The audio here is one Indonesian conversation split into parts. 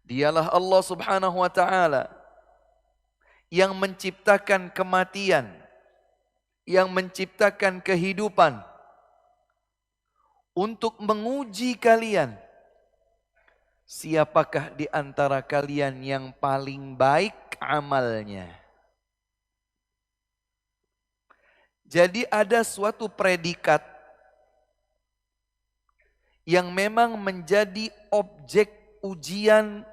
Dialah Allah Subhanahu wa ta'ala yang menciptakan kematian, yang menciptakan kehidupan untuk menguji kalian. Siapakah di antara kalian yang paling baik amalnya? Jadi ada suatu predikat yang memang menjadi objek ujian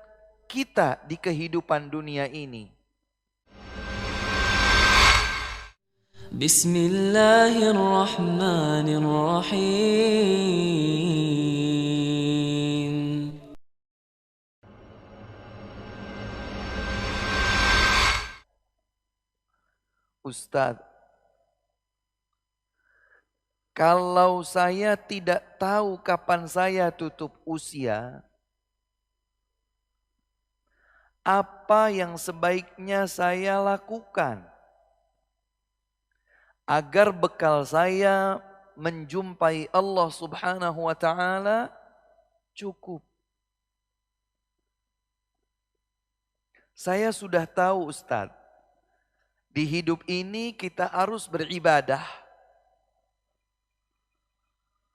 kita di kehidupan dunia ini. Bismillahirrahmanirrahim. Ustadz, kalau saya tidak tahu kapan saya tutup usia, apa yang sebaiknya saya lakukan agar bekal saya menjumpai Allah Subhanahu wa ta'ala cukup? Saya sudah tahu Ustadz, di hidup ini kita harus beribadah.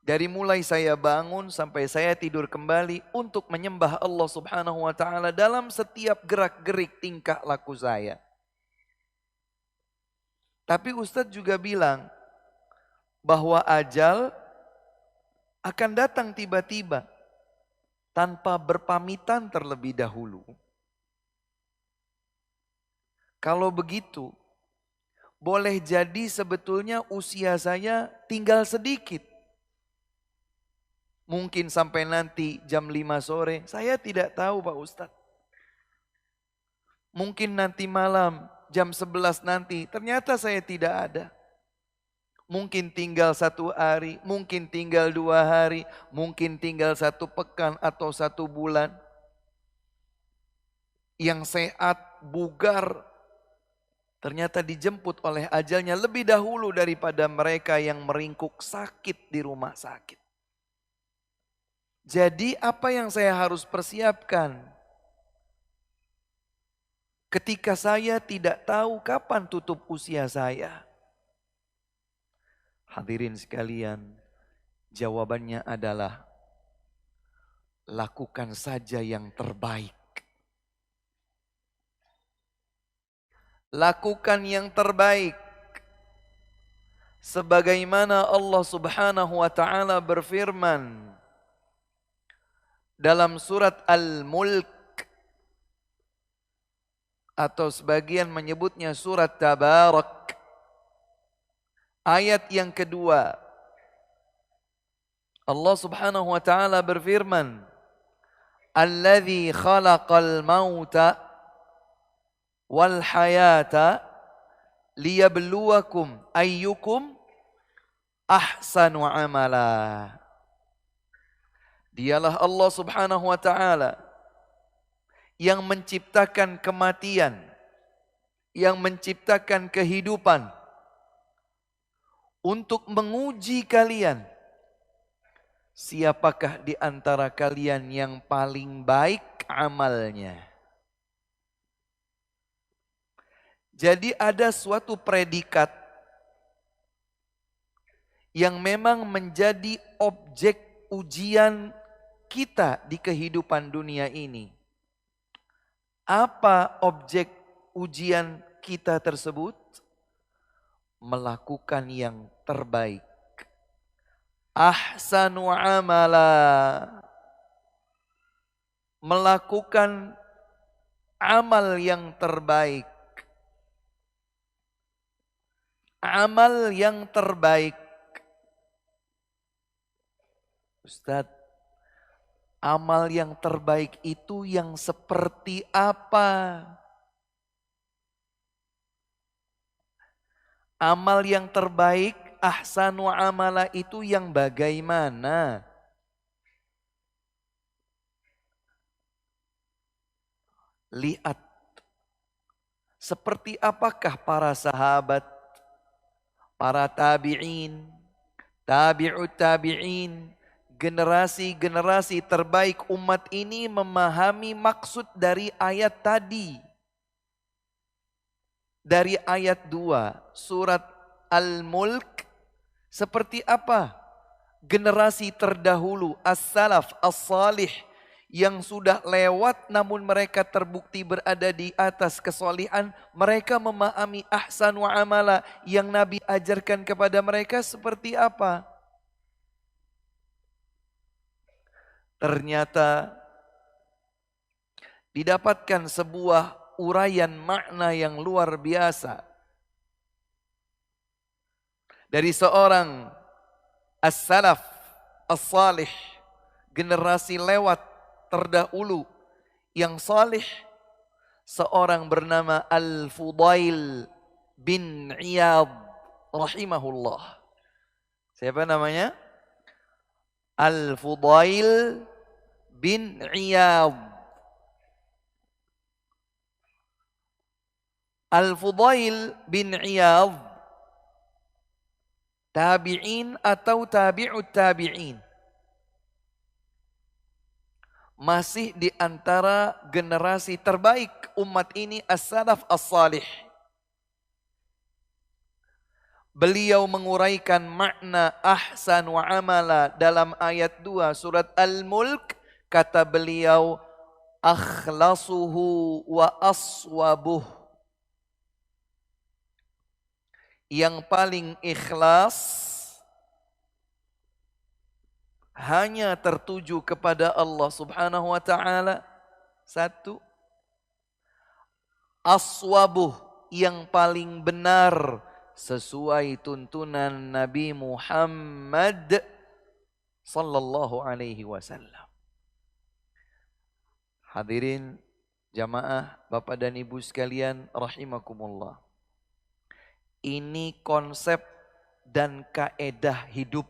Dari mulai saya bangun sampai saya tidur kembali untuk menyembah Allah Subhanahu wa ta'ala dalam setiap gerak-gerik tingkah laku saya. Tapi Ustadz juga bilang bahwa ajal akan datang tiba-tiba tanpa berpamitan terlebih dahulu. Kalau begitu, boleh jadi sebetulnya usia saya tinggal sedikit. Mungkin sampai nanti jam 5 sore, saya tidak tahu Pak Ustadz. Mungkin nanti malam jam 11 nanti, ternyata saya tidak ada. Mungkin tinggal 1 hari, mungkin tinggal 2 hari, mungkin tinggal 1 pekan atau 1 bulan. Yang sehat, bugar, ternyata dijemput oleh ajalnya lebih dahulu daripada mereka yang meringkuk sakit di rumah sakit. Jadi apa yang saya harus persiapkan? Ketika saya tidak tahu kapan tutup usia saya. Hadirin sekalian, jawabannya adalah lakukan saja yang terbaik. Lakukan yang terbaik. Sebagaimana Allah Subhanahu wa ta'ala berfirman dalam surat Al-Mulk, atau sebagian menyebutnya surat Tabarak, ayat yang kedua. Allah Subhanahu wa ta'ala berfirman, Alladzi khalaqal mauta wal hayata liyabluwakum ayyukum ahsanu amala. Dialah Allah Subhanahu wa ta'ala yang menciptakan kematian, yang menciptakan kehidupan untuk menguji kalian. Siapakah di antara kalian yang paling baik amalnya? Jadi ada suatu predikat yang memang menjadi objek ujian kita di kehidupan dunia ini. Apa objek ujian kita tersebut? Melakukan yang terbaik. Ahsanu amala. Melakukan amal yang terbaik. Amal yang terbaik. Ustadz, amal yang terbaik itu yang seperti apa? Amal yang terbaik, ahsanu amala itu yang bagaimana? Lihat, seperti apakah para sahabat, para tabi'in, tabi'ut tabi'in, generasi-generasi terbaik umat ini memahami maksud dari ayat tadi. Dari ayat 2 surat Al-Mulk, seperti apa generasi terdahulu as-salaf as-salih yang sudah lewat namun mereka terbukti berada di atas kesolihan. Mereka memahami ahsan wa amala yang Nabi ajarkan kepada mereka seperti apa. Ternyata didapatkan sebuah uraian makna yang luar biasa dari seorang as-salaf as-salih, generasi lewat terdahulu yang salih, seorang bernama Al-Fudail bin Iyad rahimahullah. Siapa namanya? Al-Fudail bin Iyad. Al-Fudail bin Iyad tabi'in atau tabi'ut tabi'in. Masih di antara generasi terbaik umat ini as-salaf as-salih. Beliau menguraikan makna ahsan wa amala dalam ayat 2 surat Al-Mulk. Kata beliau, akhlasuhu wa aswabuh. Yang paling ikhlas hanya tertuju kepada Allah subhanahu wa ta'ala. Satu. Aswabuh, yang paling benar sesuai tuntunan Nabi Muhammad sallallahu alaihi wasallam. Hadirin jamaah, Bapak dan Ibu sekalian rahimakumullah. Ini konsep dan kaedah hidup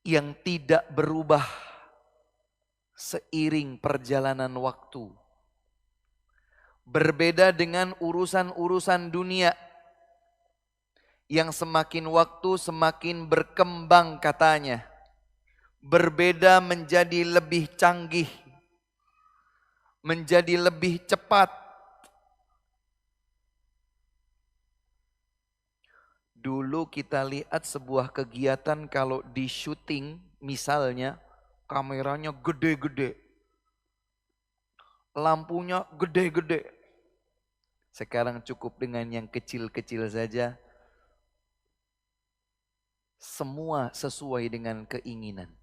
yang tidak berubah seiring perjalanan waktu. Berbeda dengan urusan-urusan dunia yang semakin waktu semakin berkembang katanya. Berbeda menjadi lebih canggih, menjadi lebih cepat. Dulu kita lihat sebuah kegiatan kalau di syuting misalnya kameranya gede-gede, lampunya gede-gede. Sekarang cukup dengan yang kecil-kecil saja. Semua sesuai dengan keinginan.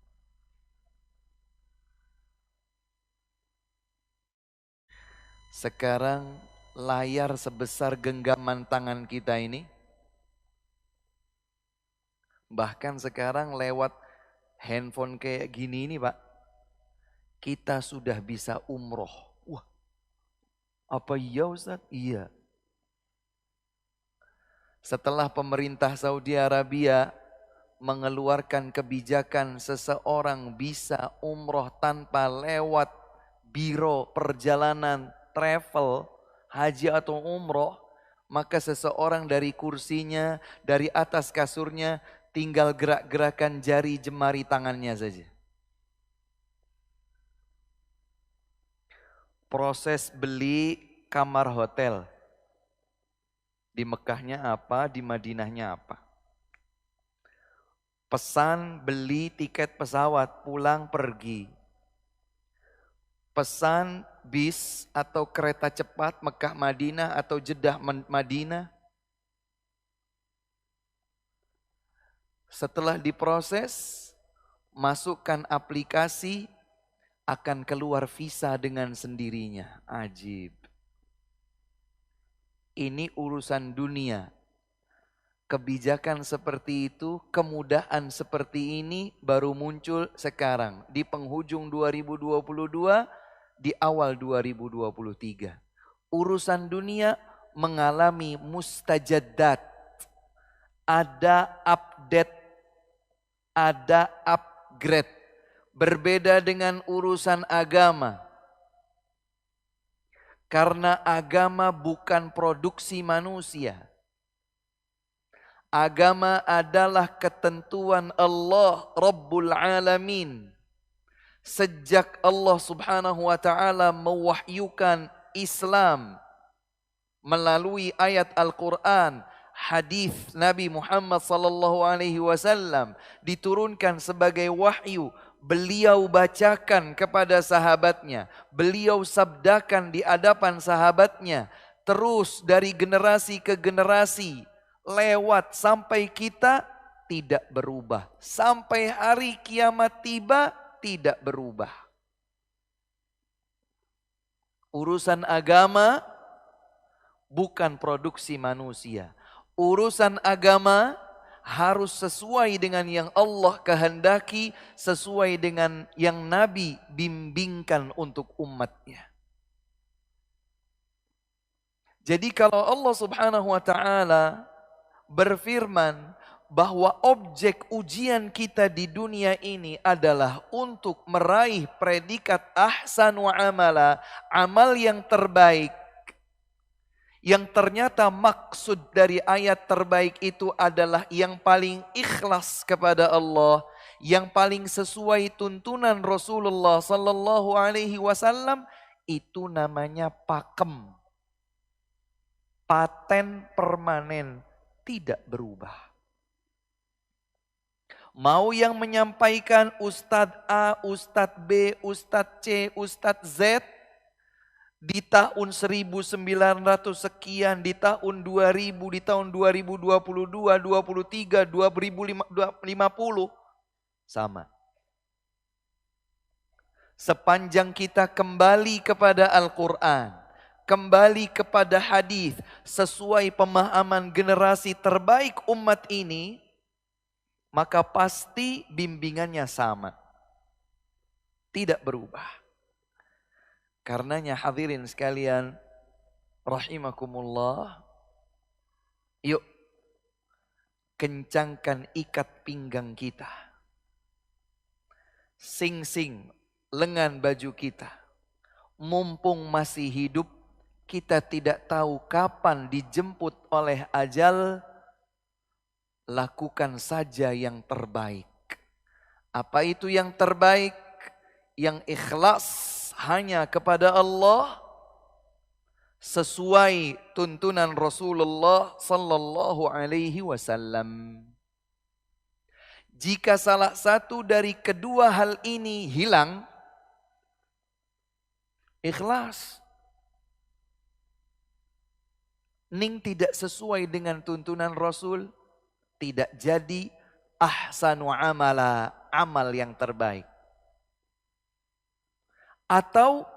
Sekarang layar sebesar genggaman tangan kita ini, bahkan sekarang lewat handphone kayak gini ini Pak, kita sudah bisa umroh. Wah, apa iya Ustaz? Iya. Setelah pemerintah Saudi Arabia mengeluarkan kebijakan seseorang bisa umroh tanpa lewat biro perjalanan travel, haji atau umroh, maka seseorang dari kursinya, dari atas kasurnya, tinggal gerak-gerakan jari jemari tangannya saja. Proses beli kamar hotel. Di Mekahnya apa, di Madinahnya apa. Pesan beli tiket pesawat pulang pergi. Pesan bis atau kereta cepat Mekah Madinah atau Jeddah Madinah. Setelah diproses, masukkan aplikasi, akan keluar visa dengan sendirinya. Ajib. Ini urusan dunia. Kebijakan seperti itu, kemudahan seperti ini baru muncul sekarang. Di penghujung 2022, di awal 2023. Urusan dunia mengalami mustajaddat. Ada update, ada upgrade. Berbeda dengan urusan agama. Karena agama bukan produksi manusia. Agama adalah ketentuan Allah Rabbul Alamin. Sejak Allah Subhanahu wa taala mewahyukan Islam melalui ayat Al-Qur'an, hadis Nabi Muhammad sallallahu alaihi wasallam diturunkan sebagai wahyu, beliau bacakan kepada sahabatnya, beliau sabdakan di hadapan sahabatnya, terus dari generasi ke generasi lewat sampai kita tidak berubah. Sampai hari kiamat tiba tidak berubah. Urusan agama bukan produksi manusia. Urusan agama harus sesuai dengan yang Allah kehendaki, sesuai dengan yang Nabi bimbingkan untuk umatnya. Jadi kalau Allah Subhanahu wa taala berfirman bahwa objek ujian kita di dunia ini adalah untuk meraih predikat ahsan wa amala, amal yang terbaik. Yang ternyata maksud dari ayat terbaik itu adalah yang paling ikhlas kepada Allah, yang paling sesuai tuntunan Rasulullah sallallahu alaihi wasallam, itu namanya pakem. Paten permanen, tidak berubah. Mau yang menyampaikan Ustadz A, Ustadz B, Ustadz C, Ustadz Z di tahun 1900 sekian, di tahun 2000, di tahun 2022, 23, 2050 sama. Sepanjang kita kembali kepada Al-Quran, kembali kepada hadis sesuai pemahaman generasi terbaik umat ini, maka pasti bimbingannya sama. Tidak berubah. Karenanya hadirin sekalian rahimakumullah, yuk kencangkan ikat pinggang kita. Sing-sing lengan baju kita. Mumpung masih hidup, kita tidak tahu kapan dijemput oleh ajal, lakukan saja yang terbaik. Apa itu yang terbaik? Yang ikhlas hanya kepada Allah, sesuai tuntunan Rasulullah sallallahu alaihi wasallam. Jika salah satu dari kedua hal ini hilang, ikhlas, ning tidak sesuai dengan tuntunan Rasul, tidak jadi ahsanu amala, amal yang terbaik. Atau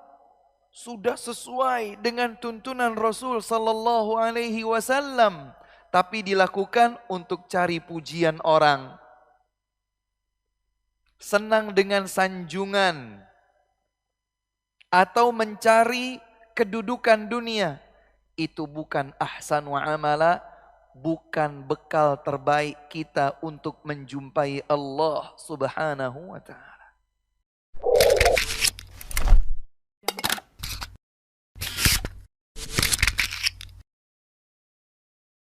sudah sesuai dengan tuntunan Rasul sallallahu alaihi wasallam, tapi dilakukan untuk cari pujian orang, senang dengan sanjungan, atau mencari kedudukan dunia. Itu bukan ahsan wa amala, bukan bekal terbaik kita untuk menjumpai Allah Subhanahu wa ta'ala.